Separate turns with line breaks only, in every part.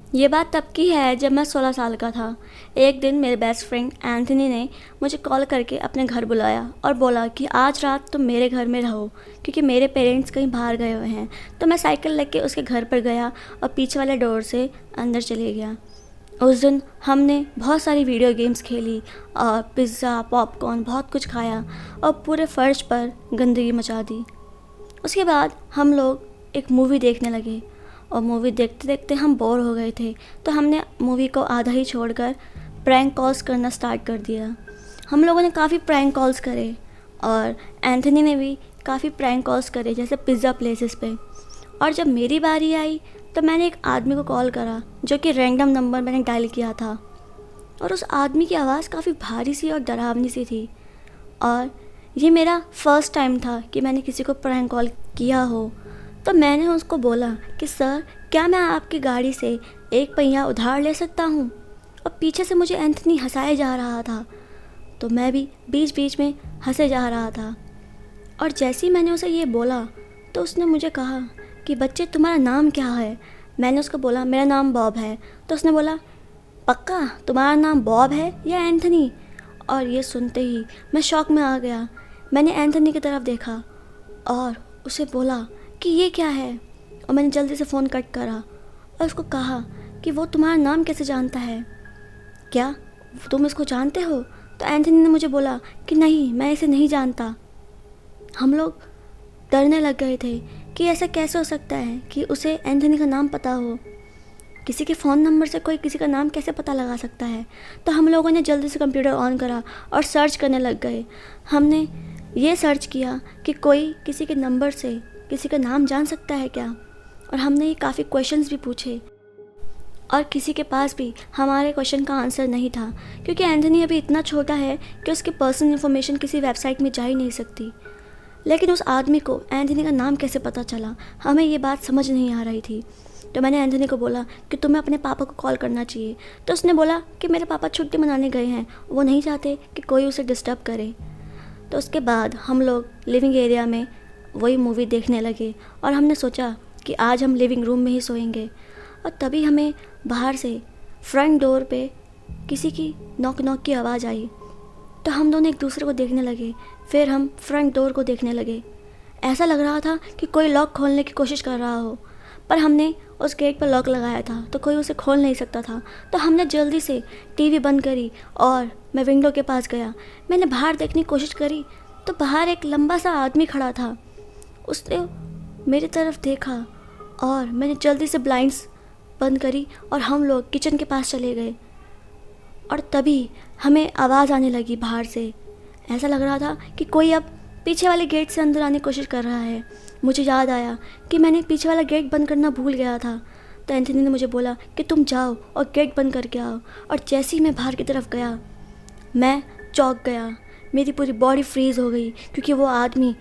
ये बात तब की है जब मैं 16 साल का था। एक दिन मेरे बेस्ट फ्रेंड एंथनी ने मुझे कॉल करके अपने घर बुलाया और बोला कि आज रात तुम मेरे घर में रहो, क्योंकि मेरे पेरेंट्स कहीं बाहर गए हुए हैं। तो मैं साइकिल लेके उसके घर पर गया और पीछे वाले डोर से अंदर चले गया। उस दिन हमने बहुत सारी वीडियो गेम्स खेली और पिज़्ज़ा, पॉपकॉर्न बहुत कुछ खाया और पूरे फर्श पर गंदगी मचा दी। उसके बाद हम लोग एक मूवी देखने लगे और मूवी देखते देखते हम बोर हो गए थे, तो हमने मूवी को आधा ही छोड़कर प्रैंक कॉल्स करना स्टार्ट कर दिया। हम लोगों ने काफ़ी प्रैंक कॉल्स करे और एंथनी ने भी काफ़ी प्रैंक कॉल्स करे, जैसे पिज़्ज़ा प्लेसेस पे। और जब मेरी बारी आई तो मैंने एक आदमी को कॉल करा जो कि रैंडम नंबर मैंने डायल किया था, और उस आदमी की आवाज़ काफ़ी भारी सी और डरावनी सी थी। और ये मेरा फर्स्ट टाइम था कि मैंने किसी को प्रैंक कॉल किया हो। तो मैंने उसको बोला कि सर, क्या मैं आपकी गाड़ी से एक पहिया उधार ले सकता हूँ? और पीछे से मुझे एंथनी हंसाया जा रहा था, तो मैं भी बीच बीच में हंसे जा रहा था। और जैसे ही मैंने उसे ये बोला तो उसने मुझे कहा कि बच्चे, तुम्हारा नाम क्या है? मैंने उसको बोला मेरा नाम बॉब है। तो उसने बोला, पक्का तुम्हारा नाम बॉब है या एंथनी? और ये सुनते ही मैं शॉक में आ गया। मैंने एंथनी की तरफ देखा और उसे बोला कि ये क्या है, और मैंने जल्दी से फ़ोन कट करा और उसको कहा कि वो तुम्हारा नाम कैसे जानता है, क्या तुम इसको जानते हो? तो एंथनी ने मुझे बोला कि नहीं, मैं इसे नहीं जानता। हम लोग डरने लग गए थे कि ऐसा कैसे हो सकता है कि उसे एंथनी का नाम पता हो। किसी के फ़ोन नंबर से कोई किसी का नाम कैसे पता लगा सकता है? तो हम लोगों ने जल्दी से कंप्यूटर ऑन करा और सर्च करने लग गए। हमने ये सर्च किया कि कोई किसी के नंबर से किसी का नाम जान सकता है क्या, और हमने ये काफ़ी क्वेश्चंस भी पूछे और किसी के पास भी हमारे क्वेश्चन का आंसर नहीं था, क्योंकि एंथनी अभी इतना छोटा है कि उसकी पर्सनल इन्फॉर्मेशन किसी वेबसाइट में जा ही नहीं सकती। लेकिन उस आदमी को एंथनी का नाम कैसे पता चला, हमें ये बात समझ नहीं आ रही थी। तो मैंने एंथनी को बोला कि तुम्हें अपने पापा को कॉल करना चाहिए। तो उसने बोला कि मेरे पापा छुट्टी मनाने गए हैं, वो नहीं चाहते कि कोई उसे डिस्टर्ब करे। तो उसके बाद हम लोग लिविंग एरिया में वही मूवी देखने लगे और हमने सोचा कि आज हम लिविंग रूम में ही सोएंगे। और तभी हमें बाहर से फ्रंट डोर पे किसी की नॉक नॉक की आवाज़ आई। तो हम दोनों एक दूसरे को देखने लगे, फिर हम फ्रंट डोर को देखने लगे। ऐसा लग रहा था कि कोई लॉक खोलने की कोशिश कर रहा हो, पर हमने उस गेट पर लॉक लगाया था तो कोई उसे खोल नहीं सकता था। तो हमने जल्दी से टीवी बंद करी और मैं विंडो के पास गया। मैंने बाहर देखने की कोशिश करी तो बाहर एक लंबा सा आदमी खड़ा था। उसने मेरी तरफ देखा और मैंने जल्दी से ब्लाइंड्स बंद करी और हम लोग किचन के पास चले गए। और तभी हमें आवाज़ आने लगी बाहर से। ऐसा लग रहा था कि कोई अब पीछे वाले गेट से अंदर आने की कोशिश कर रहा है। मुझे याद आया कि मैंने पीछे वाला गेट बंद करना भूल गया था। तो एंथनी ने मुझे बोला कि तुम जाओ और गेट बंद करके आओ। और जैसे ही मैं बाहर की तरफ गया, मैं चौंक गया। मेरी पूरी बॉडी फ्रीज़ हो गई, क्योंकि वो आदमी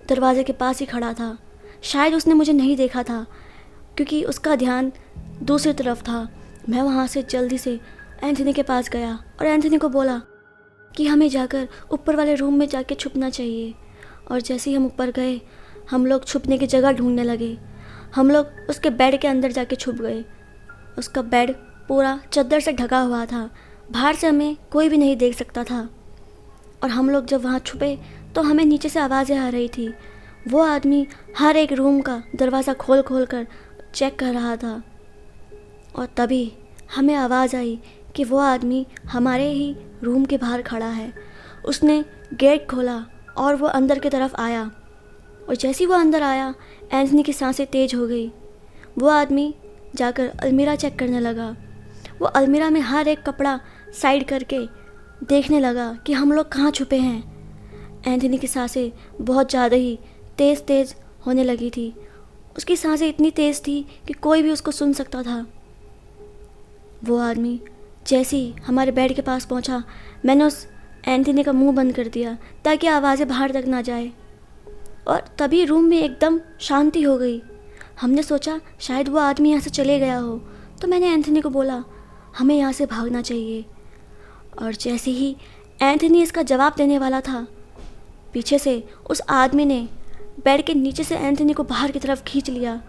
दरवाजे के पास ही खड़ा था। शायद उसने मुझे नहीं देखा था, क्योंकि उसका ध्यान दूसरी तरफ था। मैं वहाँ से जल्दी से एंथनी के पास गया और एंथनी को बोला कि हमें जाकर ऊपर वाले रूम में जाके छुपना चाहिए। और जैसे ही हम ऊपर गए, हम लोग छुपने की जगह ढूंढने लगे। हम लोग उसके बेड के अंदर जाके छुप गए। उसका बेड पूरा चादर से ढका हुआ था, बाहर से हमें कोई भी नहीं देख सकता था। और हम लोग जब वहाँ छुपे तो हमें नीचे से आवाज़ें आ रही थी। वो आदमी हर एक रूम का दरवाज़ा खोल खोल कर चेक कर रहा था। और तभी हमें आवाज़ आई कि वो आदमी हमारे ही रूम के बाहर खड़ा है। उसने गेट खोला और वो अंदर की तरफ आया। और जैसे ही वो अंदर आया, एंथनी की सांसें तेज़ हो गई। वो आदमी जाकर अलमीरा चेक करने लगा। वो अलमीरा में हर एक कपड़ा साइड करके देखने लगा कि हम लोग कहाँ छुपे हैं। एंथनी की सांसें बहुत ज़्यादा ही तेज़ तेज़ होने लगी थी। उसकी सांसें इतनी तेज़ थी कि कोई भी उसको सुन सकता था। वो आदमी जैसे ही हमारे बेड के पास पहुंचा, मैंने उस एंथनी का मुंह बंद कर दिया ताकि आवाज़ें बाहर तक ना जाए। और तभी रूम में एकदम शांति हो गई। हमने सोचा शायद वो आदमी यहाँ से चले गया हो। तो मैंने एंथनी को बोला हमें यहाँ से भागना चाहिए। और जैसे ही एंथनी इसका जवाब देने वाला था, पीछे से उस आदमी ने बेड के नीचे से एंथनी को बाहर की तरफ खींच लिया।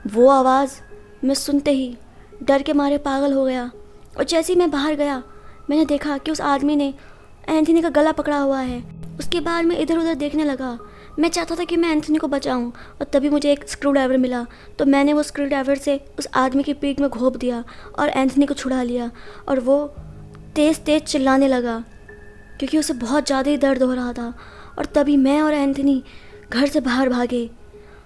वो आवाज़ मैं सुनते ही डर के मारे पागल हो गया। और जैसे ही मैं बाहर गया, मैंने देखा कि उस आदमी ने एंथनी का गला पकड़ा हुआ है। उसके बाद मैं इधर उधर देखने लगा। मैं चाहता था कि मैं एंथनी को बचाऊं, और तभी मुझे एक स्क्रू ड्राइवर मिला। तो मैंने वो स्क्रू ड्राइवर से उस आदमी की पीठ में घोंप दिया और एंथनी को छुड़ा लिया। और वो तेज़ तेज़ चिल्लाने लगा क्योंकि उसे बहुत ज़्यादा ही दर्द हो रहा था। और तभी मैं और एंथनी घर से बाहर भागे।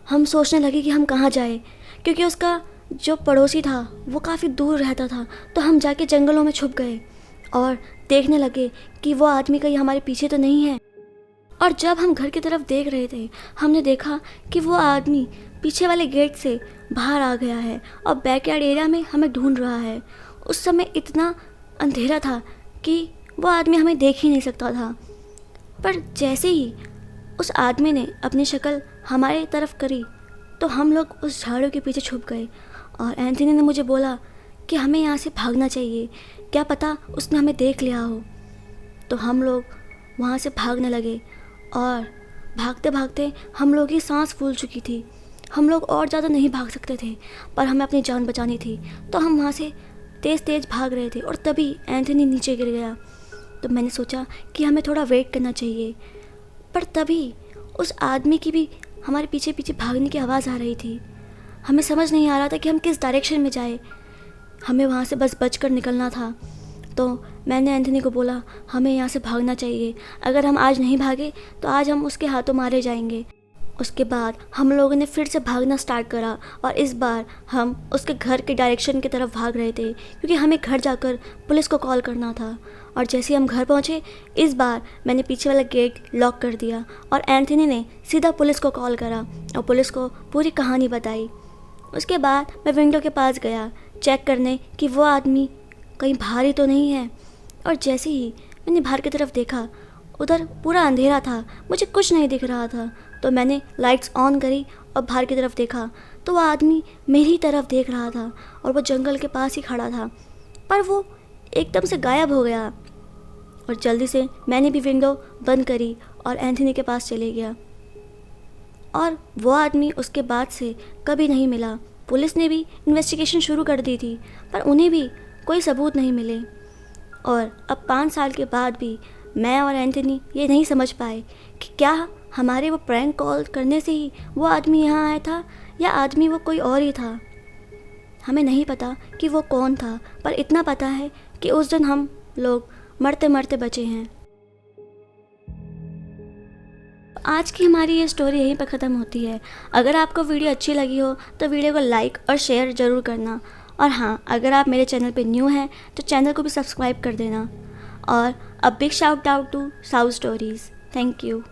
हम सोचने लगे कि हम कहाँ जाए, क्योंकि उसका जो पड़ोसी था वो काफ़ी दूर रहता था। तो हम जाके जंगलों में छुप गए और देखने लगे कि वो आदमी कहीं हमारे पीछे तो नहीं है। और जब हम घर की तरफ देख रहे थे, हमने देखा कि वो आदमी पीछे वाले गेट से बाहर आ गया है और बैकयार्ड एरिया में हमें ढूंढ रहा है। उस समय इतना अंधेरा था कि वो आदमी हमें देख ही नहीं सकता था। पर जैसे ही उस आदमी ने अपनी शक्ल हमारे तरफ करी तो हम लोग उस झाड़ियों के पीछे छुप गए। और एंथनी ने मुझे बोला कि हमें यहाँ से भागना चाहिए, क्या पता उसने हमें देख लिया हो। तो हम लोग वहाँ से भागने लगे और भागते भागते हम लोग की सांस फूल चुकी थी। हम लोग और ज़्यादा नहीं भाग सकते थे, पर हमें अपनी जान बचानी थी। तो हम वहाँ से तेज़ तेज़ भाग रहे थे और तभी एंथनी नीचे गिर गया। तो मैंने सोचा कि हमें थोड़ा वेट करना चाहिए, पर तभी उस आदमी की भी हमारे पीछे पीछे भागने की आवाज़ आ रही थी। हमें समझ नहीं आ रहा था कि हम किस डायरेक्शन में जाए। हमें वहाँ से बस बचकर निकलना था। तो मैंने एंथनी को बोला हमें यहाँ से भागना चाहिए, अगर हम आज नहीं भागे तो आज हम उसके हाथों मारे जाएंगे। उसके बाद हम लोगों ने फिर से भागना स्टार्ट करा और इस बार हम उसके घर के डायरेक्शन की तरफ भाग रहे थे, क्योंकि हमें घर जाकर पुलिस को कॉल करना था। और जैसे हम घर पहुँचे, इस बार मैंने पीछे वाला गेट लॉक कर दिया और एंथनी ने सीधा पुलिस को कॉल करा और पुलिस को पूरी कहानी बताई। उसके बाद मैं विंडो के पास गया चेक करने कि वो आदमी कहीं बाहर ही तो नहीं है। और जैसे ही मैंने बाहर की तरफ देखा, उधर पूरा अंधेरा था, मुझे कुछ नहीं दिख रहा था। तो मैंने लाइट्स ऑन करी और बाहर की तरफ देखा तो वो आदमी मेरी तरफ देख रहा था और वो जंगल के पास ही खड़ा था, पर वो एकदम से गायब हो गया। और जल्दी से मैंने भी विंडो बंद करी और एंथनी के पास चले गया। और वो आदमी उसके बाद से कभी नहीं मिला। पुलिस ने भी इन्वेस्टिगेशन शुरू कर दी थी, पर उन्हें भी कोई सबूत नहीं मिले। और अब 5 साल के बाद भी मैं और एंथनी ये नहीं समझ पाए कि क्या हमारे वो प्रैंक कॉल करने से ही वो आदमी यहाँ आया था या आदमी वो कोई और ही था। हमें नहीं पता कि वो कौन था, पर इतना पता है कि उस दिन हम लोग मरते मरते बचे हैं। आज की हमारी ये स्टोरी यहीं पर ख़त्म होती है। अगर आपको वीडियो अच्छी लगी हो तो वीडियो को लाइक और शेयर ज़रूर करना। और हाँ, अगर आप मेरे चैनल पे न्यू हैं तो चैनल को भी सब्सक्राइब कर देना। और a big shout out to South Stories. Thank you.